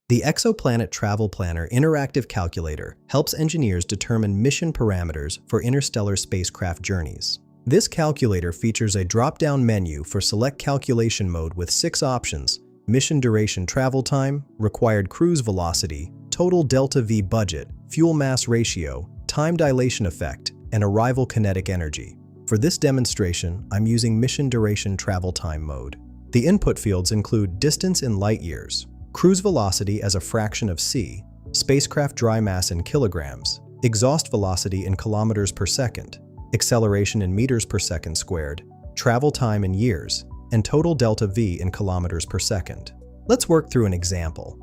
The Exoplanet Travel Planner interactive calculator helps engineers determine mission parameters for interstellar spacecraft journeys. This calculator features a drop-down menu for select calculation mode with 6 options: mission duration, travel time, required cruise velocity, total delta-v budget, fuel mass ratio, time dilation effect, and arrival kinetic energy. For this demonstration, I'm using mission duration travel time mode. The input fields include distance in light years, cruise velocity as a fraction of c, spacecraft dry mass in kilograms, exhaust velocity in kilometers per second, acceleration in meters per second squared, travel time in years, and total delta-v in kilometers per second. Let's work through an example.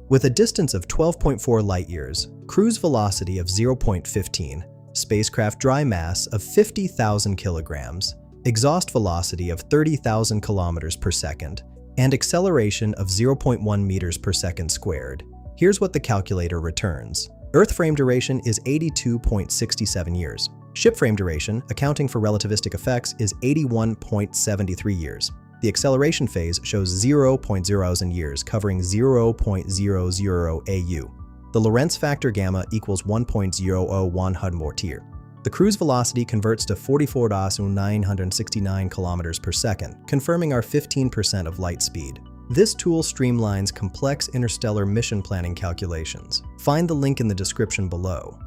With a distance of 12.4 light-years, cruise velocity of 0.15, spacecraft dry mass of 50,000 kilograms, exhaust velocity of 30,000 kilometers per second, and acceleration of 0.1 meters per second squared. Here's what the calculator returns. Earth frame duration is 82.67 years. Ship frame duration, accounting for relativistic effects, is 81.73 years. The acceleration phase shows 0.0 years, covering 0.00 AU. The Lorentz factor gamma equals 1.001 Hud-Mortier. The cruise velocity converts to 44,969 kilometers per second, confirming our 15% of light speed. This tool streamlines complex interstellar mission planning calculations. Find the link in the description below.